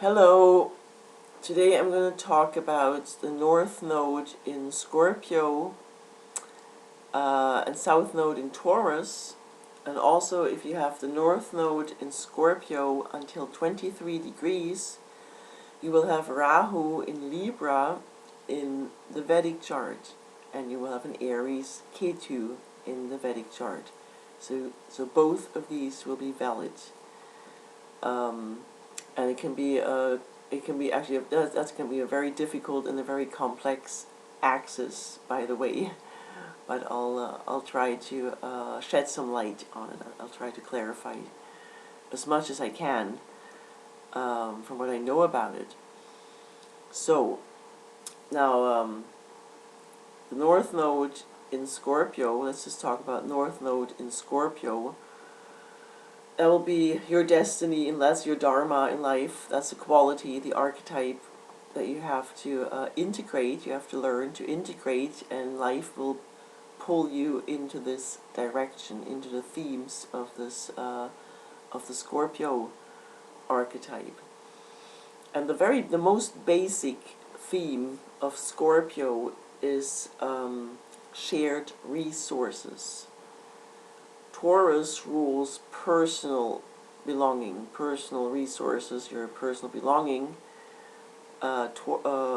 Hello, today I'm going to talk about the North Node in Scorpio and South Node in Taurus, and also if you have the North Node in Scorpio until 23 degrees, you will have Rahu in Libra in the Vedic chart, and you will have an Aries Ketu in the Vedic chart. So both of these will be valid. And it can be actually that's going to be a very difficult and a very complex axis, by the way. But I'll try to shed some light on it. I'll try to clarify as much as I can from what I know about it. So now the North Node in Scorpio. Let's just talk about North Node in Scorpio. That will be your destiny, and that's your dharma in life. That's the quality, the archetype that you have to integrate. You have to learn to integrate, and life will pull you into this direction, into the themes of this of the Scorpio archetype. And the most basic theme of Scorpio is shared resources. Taurus rules personal belonging, personal resources, your personal belonging.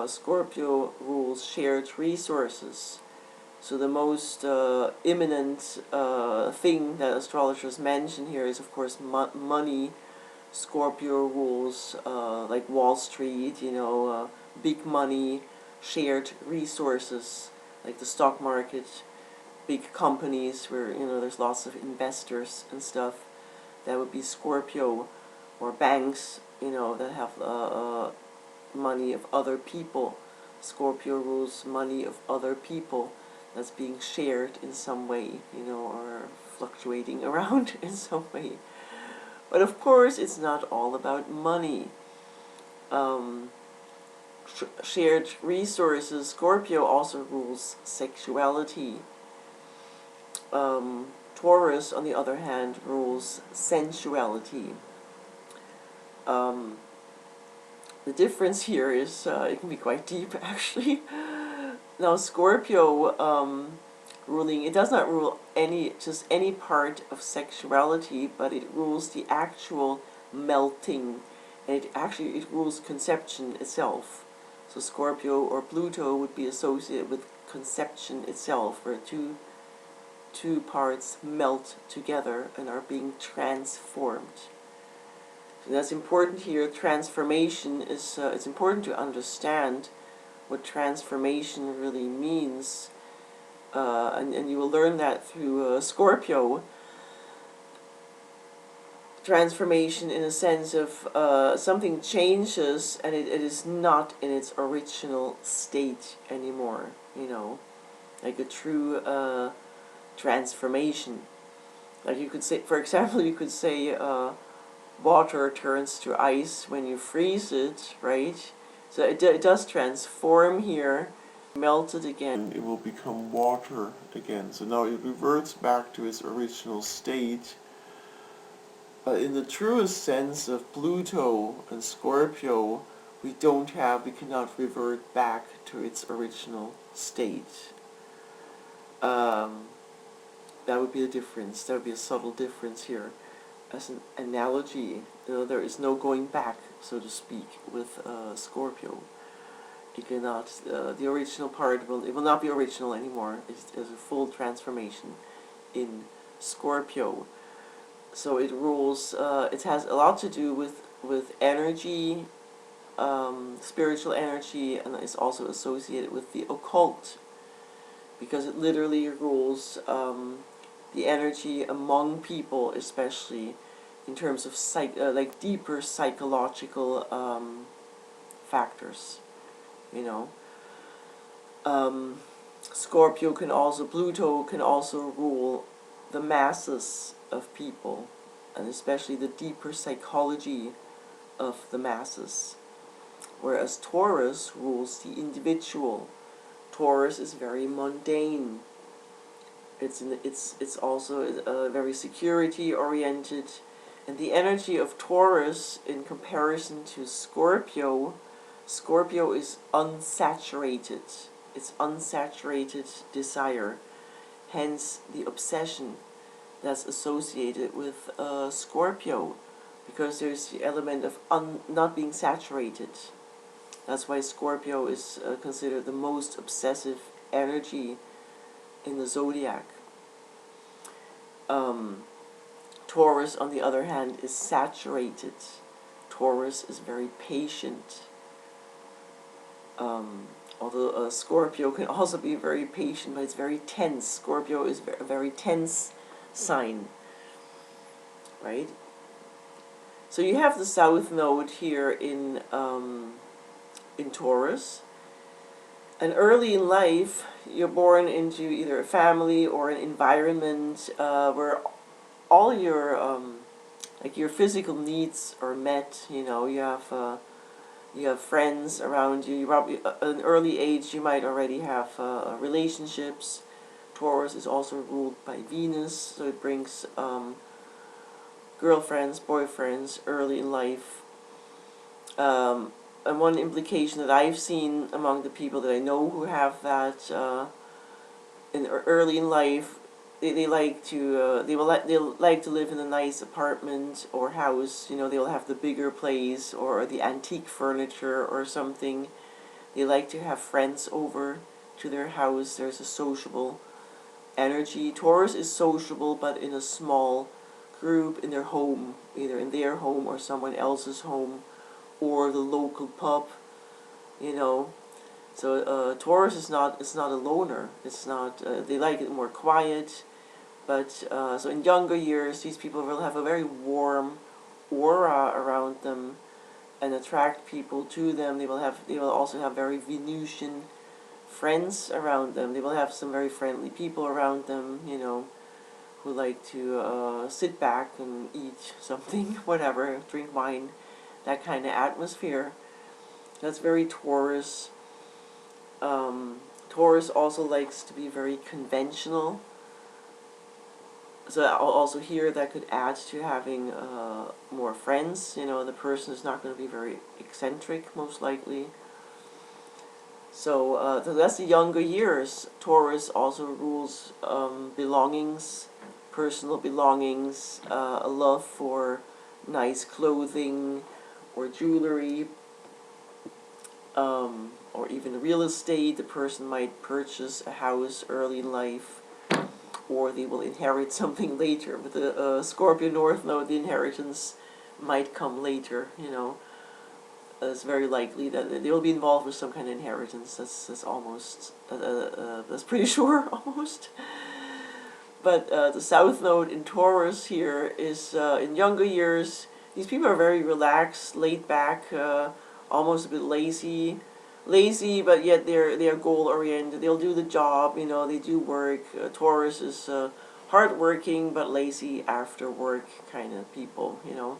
Scorpio rules shared resources. So the most imminent thing that astrologers mention here is, of course, money. Scorpio rules like Wall Street, big money, shared resources, like the stock market, big companies where there's lots of investors and stuff. That would be Scorpio. Or banks that have money of other people. Scorpio rules money of other people that's being shared in some way, or fluctuating around in some way. But of course it's not all about money. Shared resources. Scorpio also rules sexuality. Taurus, on the other hand, rules sensuality. The difference here is, it can be quite deep, actually. Now, Scorpio ruling, it does not rule just any part of sexuality, but it rules the actual melting, and it rules conception itself. So Scorpio or Pluto would be associated with conception itself, where two parts melt together and are being transformed. So that's important here. Transformation is, it's important to understand what transformation really means. And you will learn that through Scorpio. Transformation in a sense of something changes and it is not in its original state anymore, like a true transformation. Like you could say, for example, water turns to ice when you freeze it, right? So it does transform here, melt it again, it will become water again. So now it reverts back to its original state. But in the truest sense of Pluto and Scorpio, we cannot revert back to its original state. That would be a difference. That would be a subtle difference here. As an analogy, there is no going back, so to speak, with Scorpio. It cannot. The original part will not be original anymore. It's a full transformation in Scorpio. So it rules. It has a lot to do with energy, spiritual energy, and is also associated with the occult, because it literally rules the energy among people, especially in terms of like deeper psychological factors. Pluto can also rule the masses of people, and especially the deeper psychology of the masses. Whereas Taurus rules the individual. Taurus is very mundane. It's also very security oriented. And the energy of Taurus in comparison to Scorpio, Scorpio is unsaturated. It's unsaturated desire. Hence the obsession that's associated with Scorpio, because there's the element of not being saturated. That's why Scorpio is considered the most obsessive energy in the zodiac. Taurus, on the other hand, is saturated. Taurus is very patient. Although Scorpio can also be very patient, but it's very tense. Scorpio is a very tense sign, right? So you have the South Node here in Taurus. And early in life, you're born into either a family or an environment where all your like your physical needs are met. You know, you have friends around you. You probably at an early age you might already have relationships. Taurus is also ruled by Venus, so it brings girlfriends, boyfriends early in life. And one implication that I've seen among the people that I know who have that early in life, they like to they'll like to live in a nice apartment or house. You know, they'll have the bigger place or the antique furniture or something. They like to have friends over to their house. There's a sociable energy. Taurus is sociable, but in a small group in their home, either in their home or someone else's home, or the local pub. You know, so Taurus is not a loner. It's not. They like it more quiet. But so in younger years, these people will have a very warm aura around them and attract people to them. They will also have very Venusian friends around them. They will have some very friendly people around them, you know, who like to sit back and eat something, whatever, drink wine, that kind of atmosphere. That's very Taurus. Taurus also likes to be very conventional. So also here that could add to having more friends. You know, the person is not going to be very eccentric, most likely. So that's the younger years. Taurus also rules belongings, personal belongings, a love for nice clothing or jewelry, or even real estate. The person might purchase a house early in life, or they will inherit something later. With the Scorpio North Node, the inheritance might come later, you know. It's very likely that they will be involved with some kind of inheritance. That's almost, that's pretty sure, almost. But the South Node in Taurus here is, in younger years, these people are very relaxed, laid back, almost a bit lazy, but yet they're goal oriented. They'll do the job, you know. They do work. Taurus is hardworking but lazy after work kind of people, you know.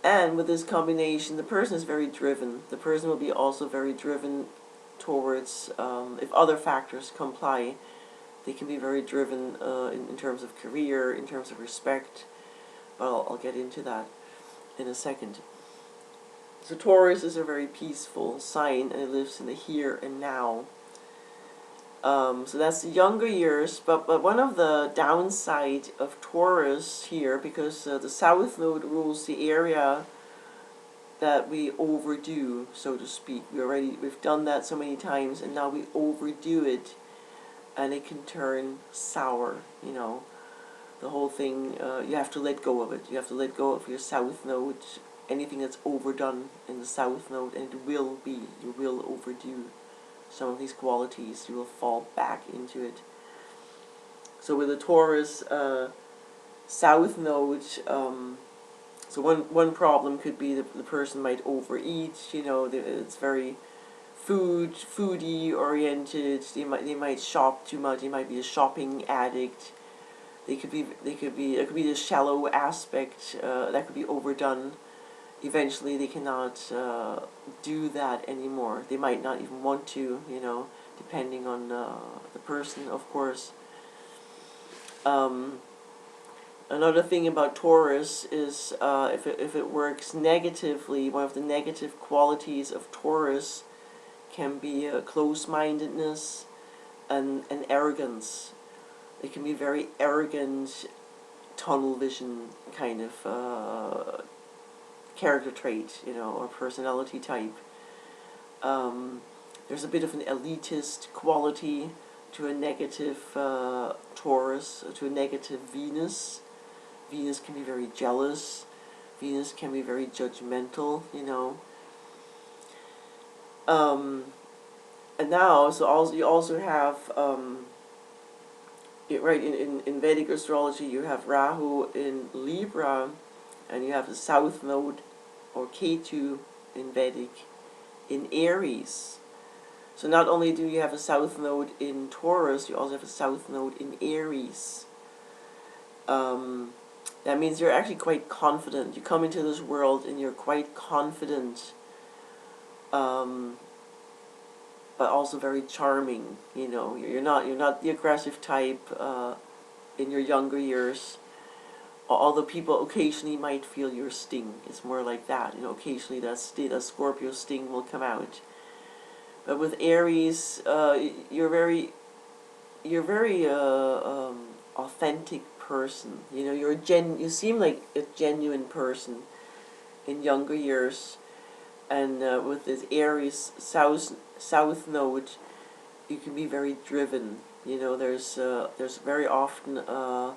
And with this combination, the person is very driven. The person will be also very driven towards, if other factors comply, they can be very driven in terms of career, in terms of respect. But I'll get into that in a second. So Taurus is a very peaceful sign, and it lives in the here and now. So that's the younger years, but one of the downside of Taurus here, because the South Node rules the area that we overdo, so to speak. We've done that so many times, and now we overdo it, and it can turn sour, you know. The whole thing, you have to let go of it. You have to let go of your South Node. Anything that's overdone in the South Node, and you will overdo some of these qualities. You will fall back into it. So with the Taurus South Node, so one problem could be that the person might overeat. You know, it's very foodie oriented. They might shop too much. They might be a shopping addict. It could be the shallow aspect that could be overdone. Eventually they cannot do that anymore. They might not even want to, you know, depending on the person, of course. Another thing about Taurus is if it works negatively, one of the negative qualities of Taurus can be close-mindedness and arrogance. It can be very arrogant, tunnel vision kind of character trait, or personality type. There's a bit of an elitist quality to a negative Taurus, to a negative Venus. Venus can be very jealous. Venus can be very judgmental, And now, you also have, right, in Vedic astrology, you have Rahu in Libra, and you have the South Node, or Ketu in Vedic, in Aries. So not only do you have a South Node in Taurus, you also have a South Node in Aries. That means you're actually quite confident. You come into this world and you're quite confident, but also very charming. You're not the aggressive type in your younger years. Although people occasionally might feel your sting. It's more like that. Occasionally that Scorpio sting will come out. But with Aries, you're very authentic person. You seem like a genuine person in younger years, and with this Aries South Node, you can be very driven. There's very often a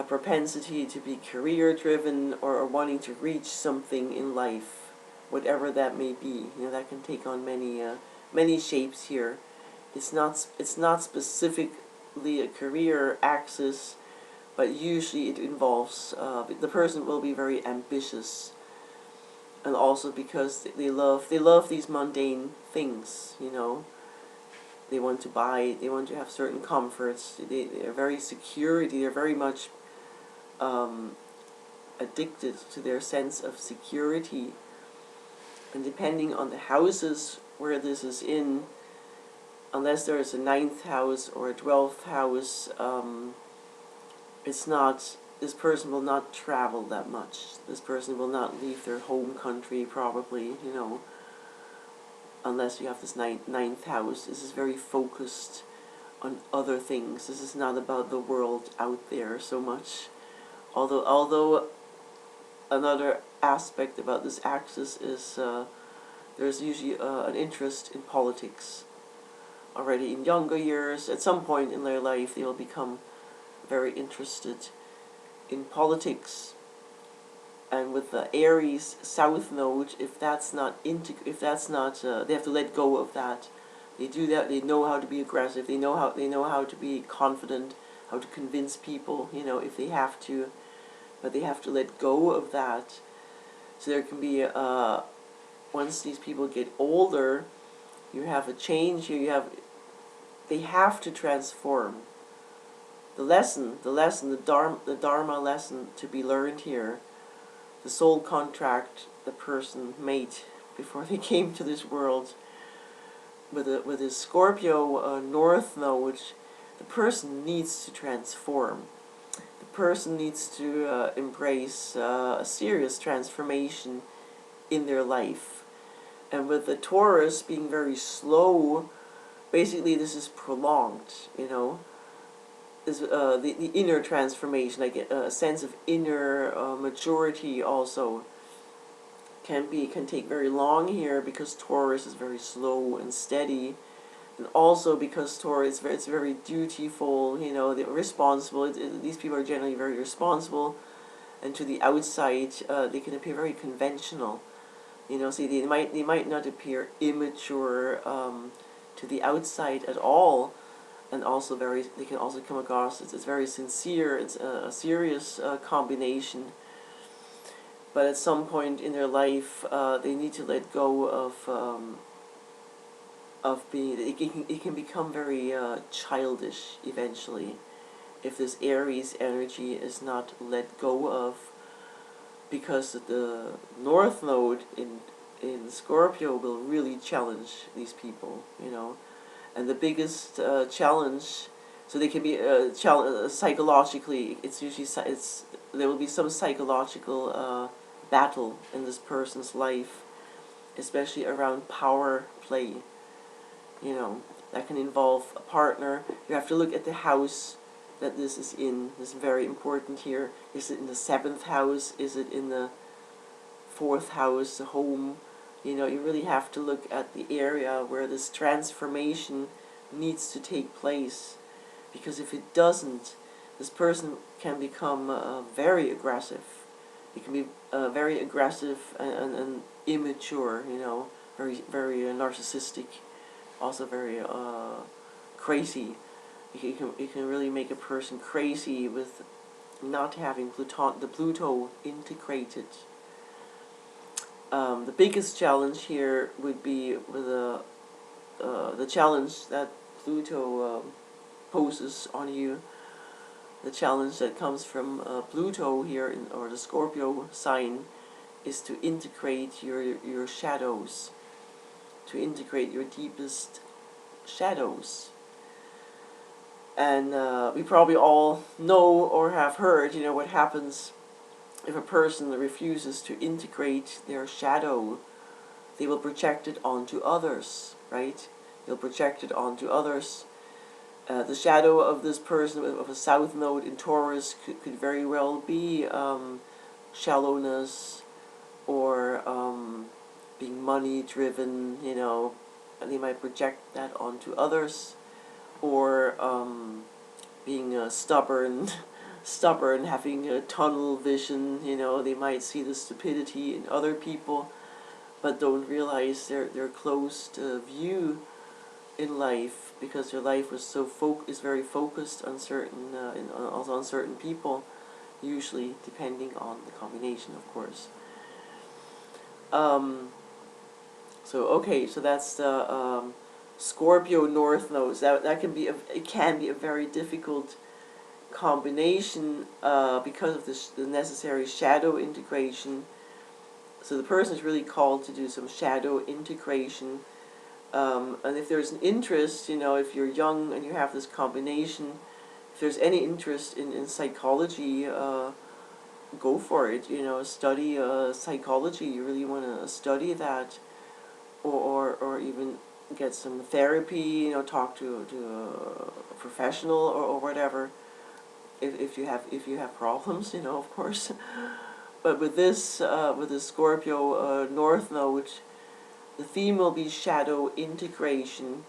propensity to be career driven or wanting to reach something in life, whatever that may be. That can take on many shapes here. It's not specifically a career axis, but usually it involves the person will be very ambitious, and also because they love these mundane things. They want to buy, they want to have certain comforts. They are very secure. They are very much addicted to their sense of security. And depending on the houses where this is in, unless there is a 9th house or a 12th house, this person will not travel that much. This person will not leave their home country, probably, unless you have this 9th house. This is very focused on other things. This is not about the world out there so much. Although another aspect about this axis is there's usually an interest in politics. Already in younger years, at some point in their life, they will become very interested in politics. And with the Aries South Node, if that's not, they have to let go of that. They do that. They know how to be aggressive. They know how to be confident, how to convince people. If they have to, but they have to let go of that. So there can be once these people get older, you have a change here. They have to transform. The dharma lesson to be learned here, the soul contract the person made before they came to this world, with a Scorpio North Node, the person needs to transform. The person needs to embrace a serious transformation in their life. And with the Taurus being very slow, basically this is prolonged, This, the inner transformation, like a sense of inner maturity also can take very long here, because Taurus is very slow and steady, and also because Taurus it's very dutiful, they're responsible. These people are generally very responsible, and to the outside they can appear very conventional. See, they might not appear immature to the outside at all, and also they can also come across it's very sincere. It's a serious combination. But at some point in their life, they need to let go of being. It can become very childish eventually, if this Aries energy is not let go of, because the North Node in Scorpio will really challenge these people, And the biggest challenge, So they can be psychologically. It's usually there will be some psychological battle in this person's life, especially around power play. You know, that can involve a partner. You have to look at the house that this is in. This is very important here. Is it in the 7th house? Is it in the 4th house, the home? You know, you really have to look at the area where this transformation needs to take place. Because if it doesn't, this person can become very aggressive. It can be very aggressive and immature, you know, very narcissistic, also very crazy. It can really make a person crazy with not having the Pluto integrated. The biggest challenge here would be with the challenge that Pluto poses on you. The challenge that comes from Pluto here, or the Scorpio sign, is to integrate your shadows, to integrate your deepest shadows. And we probably all know or have heard, you know, what happens if a person refuses to integrate their shadow. They will project it onto others, right? They'll project it onto others. The shadow of this person of a south node in Taurus could very well be shallowness, or being money driven, you know, and they might project that onto others, or being stubborn, having a tunnel vision, you know, they might see the stupidity in other people, but don't realize their closed view in life, because their life was is very focused on certain, also on certain people, usually depending on the combination, of course. So that's the Scorpio North nodes. That can be it can be a very difficult combination because of the necessary shadow integration. So the person is really called to do some shadow integration. And if there's an interest, you know, if you're young and you have this combination, if there's any interest in psychology, go for it. You know, study psychology. You really want to study that, or even get some therapy. You know, talk to a professional or whatever. If you have problems, you know, of course. But with this Scorpio North node, the theme will be shadow integration,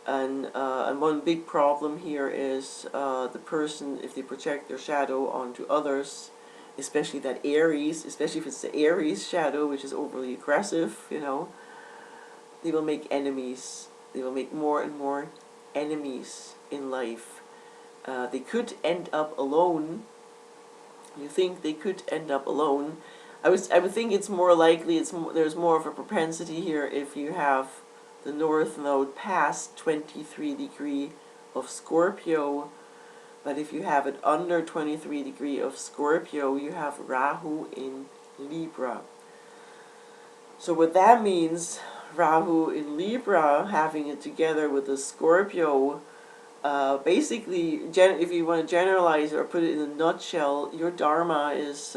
and one big problem here is the person, if they project their shadow onto others, especially that Aries, especially if it's the Aries shadow, which is overly aggressive, you know, they will make enemies. They will make more and more enemies in life. They could end up alone. You think they could end up alone. I would think it's more likely, there's more of a propensity here if you have the North node past 23 degree of Scorpio, but if you have it under 23 degree of Scorpio, you have Rahu in Libra. So what that means, Rahu in Libra, having it together with the Scorpio, basically, if you want to generalize or put it in a nutshell, your dharma is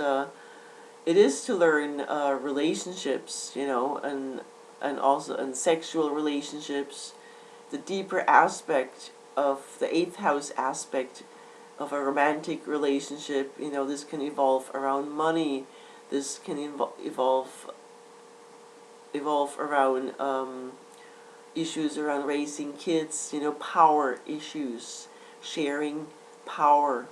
it is to learn relationships, you know, and also sexual relationships, the deeper aspect of the 8th house aspect of a romantic relationship. You know, this can evolve around money. This can evolve around issues around raising kids, you know, power issues, sharing power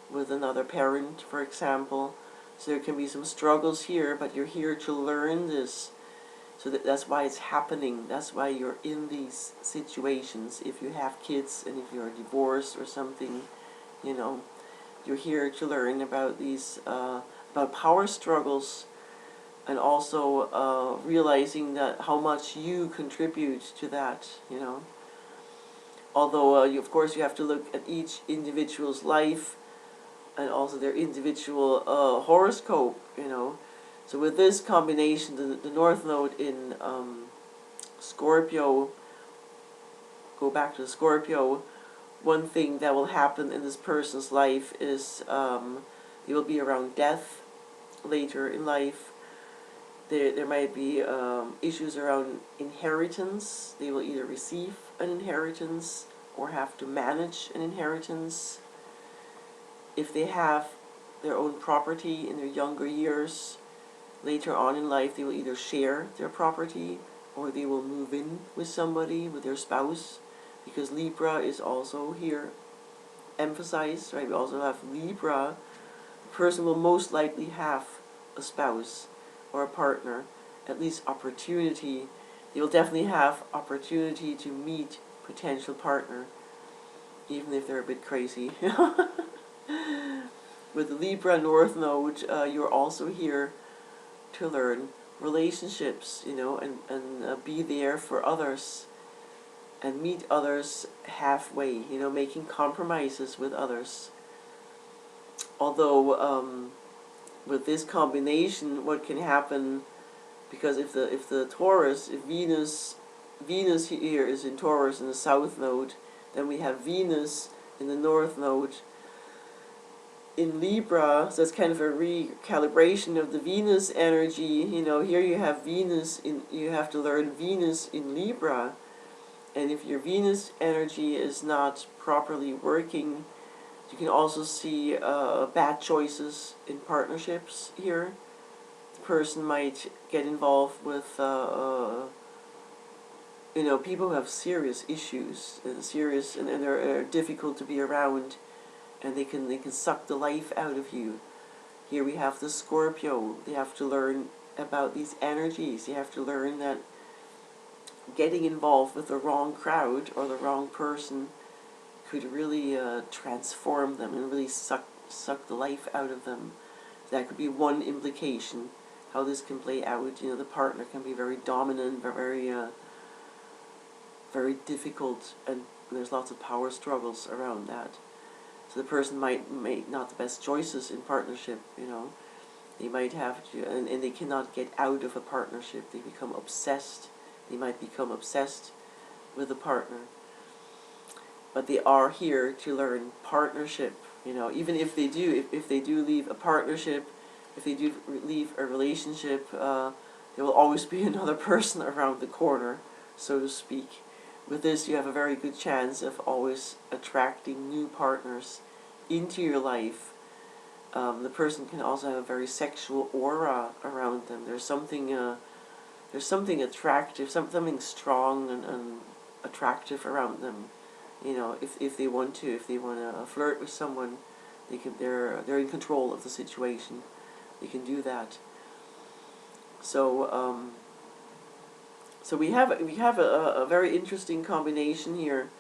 with another parent, for example. So there can be some struggles here, but you're here to learn this. So that's why it's happening. That's why you're in these situations. If you have kids and if you're divorced or something, you know, you're here to learn about these, about power struggles, and also realizing that how much you contribute to that, you know. Although, of course, you have to look at each individual's life and also their individual horoscope, you know. So with this combination, the North node in Scorpio, go back to Scorpio, one thing that will happen in this person's life is they will be around death later in life. There might be issues around inheritance. They will either receive an inheritance or have to manage an inheritance. If they have their own property in their younger years, later on in life they will either share their property or they will move in with somebody, with their spouse, because Libra is also here emphasized, right? We also have Libra. The person will most likely have a spouse or a partner, at least opportunity. They will definitely have opportunity to meet potential partner, even if they're a bit crazy. With the Libra North Node, you're also here to learn relationships, and be there for others and meet others halfway, making compromises with others. Although with this combination, what can happen, because if the Taurus, if Venus here is in Taurus in the South Node, then we have Venus in the North Node in Libra, so it's kind of a recalibration of the Venus energy. Here you have you have to learn Venus in Libra, and if your Venus energy is not properly working, you can also see bad choices in partnerships here. The person might get involved with people who have serious issues and they're difficult to be around, and they can suck the life out of you. Here we have the Scorpio. They have to learn about these energies. You have to learn that getting involved with the wrong crowd or the wrong person could really transform them and really suck the life out of them. That could be one implication, how this can play out. The partner can be very dominant, very difficult, and there's lots of power struggles around that. So the person might make not the best choices in partnership, They might have to, and they cannot get out of a partnership. They become obsessed. They might become obsessed with a partner. But they are here to learn partnership, even if they do, if they do leave a partnership, if they do leave a relationship, there will always be another person around the corner, so to speak. With this, you have a very good chance of always attracting new partners into your life. The person can also have a very sexual aura around them. There's something attractive, something strong and attractive around them. If they want to flirt with someone, they're in control of the situation. They can do that. So we have a very interesting combination here.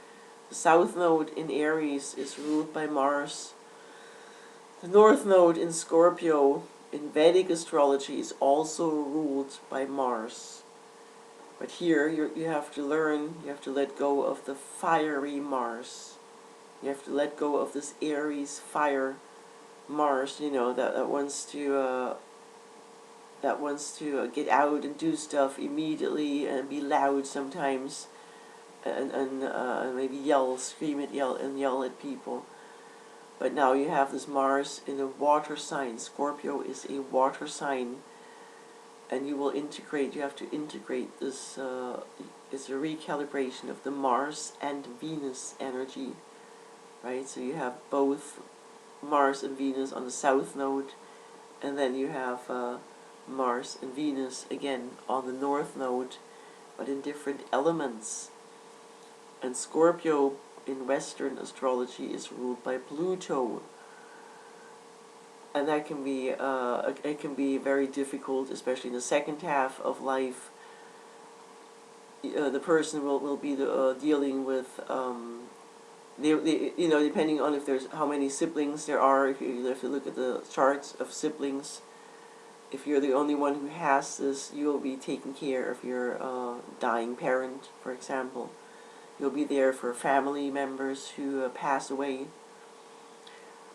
The South Node in Aries is ruled by Mars. The North Node in Scorpio in Vedic astrology is also ruled by Mars. But here you have to learn, you have to let go of the fiery Mars. You have to let go of this Aries fire Mars, that wants to get out and do stuff immediately and be loud sometimes, and maybe scream and yell at people. But now you have this Mars in a water sign. Scorpio is a water sign, and you have to integrate this. It's a recalibration of the Mars and Venus energy, right? So you have both Mars and Venus on the South Node, and then you have Mars and Venus again on the North Node, but in different elements. And Scorpio in Western astrology is ruled by Pluto, and that can be it can be very difficult, especially in the second half of life. The person will be dealing with depending on how many siblings there are. If you have to look at the charts of siblings. If you're the only one who has this, you'll be taking care of your dying parent, for example. You'll be there for family members who pass away.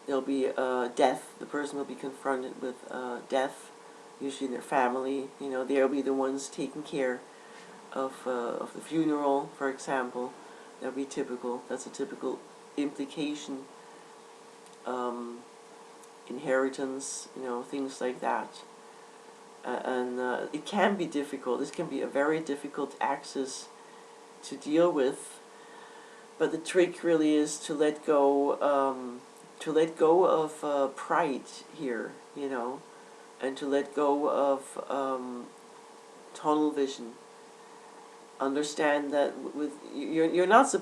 There'll be death. The person will be confronted with death, usually in their family. They'll be the ones taking care of the funeral, for example. That'll be typical. That's a typical implication, inheritance, things like that. And it can be difficult. This can be a very difficult axis to deal with. But the trick really is to let go of pride here, and to let go of tunnel vision. Understand that you're not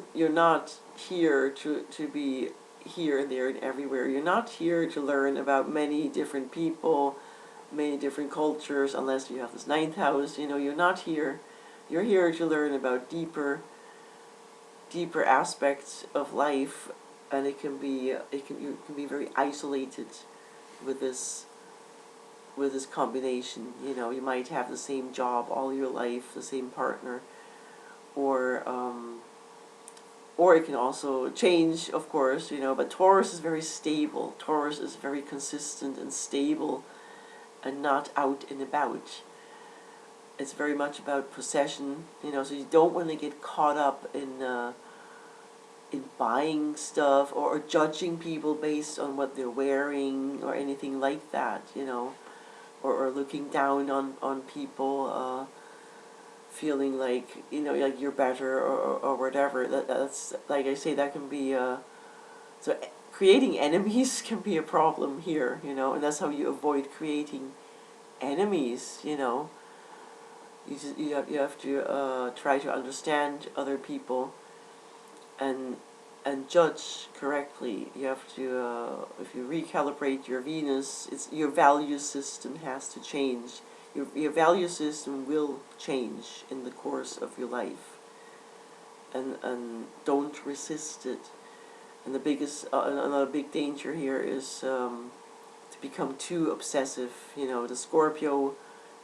here to be here and there and everywhere. You're not here to learn about many different people, many different cultures, unless you have this 9th house. You're not here. You're here to learn about deeper aspects of life, and you can be very isolated with this combination. You might have the same job all your life, the same partner, or it can also change, of course, but Taurus is very stable. Taurus is very consistent and stable and not out and about. It's very much about possession, so you don't want to get caught up in buying stuff or judging people based on what they're wearing or anything like that, or looking down on people, feeling like like you're better or whatever. That's like I say, that can be so creating enemies can be a problem here, and that's how you avoid creating enemies. You have to try to understand other people and judge correctly. You have to if you recalibrate your Venus, your value system has to change. Your value system will change in the course of your life, and don't resist it. And the biggest another big danger here is to become too obsessive. The Scorpio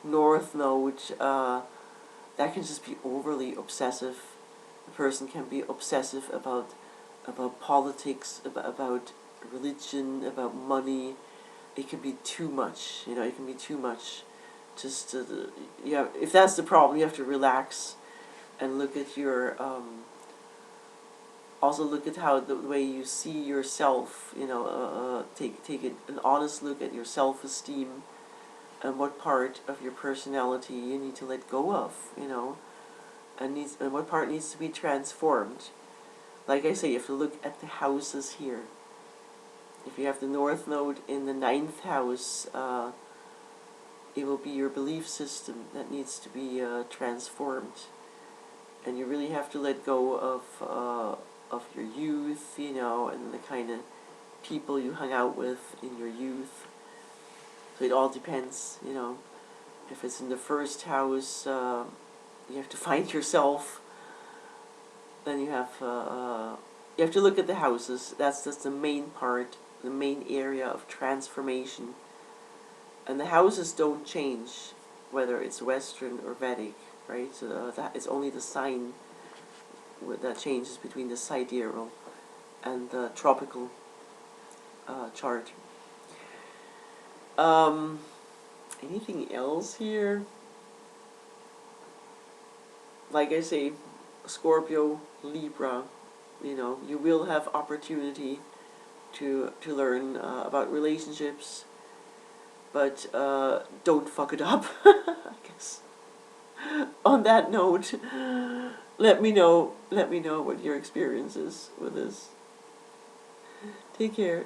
North Node, that can just be overly obsessive. The person can be obsessive about politics, about religion, about money. It can be too much. It can be too much. Just if that's the problem, you have to relax and look at your also look at how the way you see yourself. Take an honest look at your self-esteem and what part of your personality you need to let go of. And what part needs to be transformed. Like I say, you have to look at the houses here. If you have the North Node in the 9th house, it will be your belief system that needs to be transformed, and you really have to let go of your youth, and the kind of people you hung out with in your youth. So it all depends, If it's in the 1st house, you have to find yourself. Then you have to look at the houses. That's the main part, the main area of transformation. And the houses don't change, whether it's Western or Vedic, right? So that it's only the sign that changes between the sidereal and the tropical chart. Anything else here? Like I say, Scorpio, Libra, you will have opportunity to learn about relationships, but don't fuck it up, I guess. On that note, let me know what your experience is with this. Take care.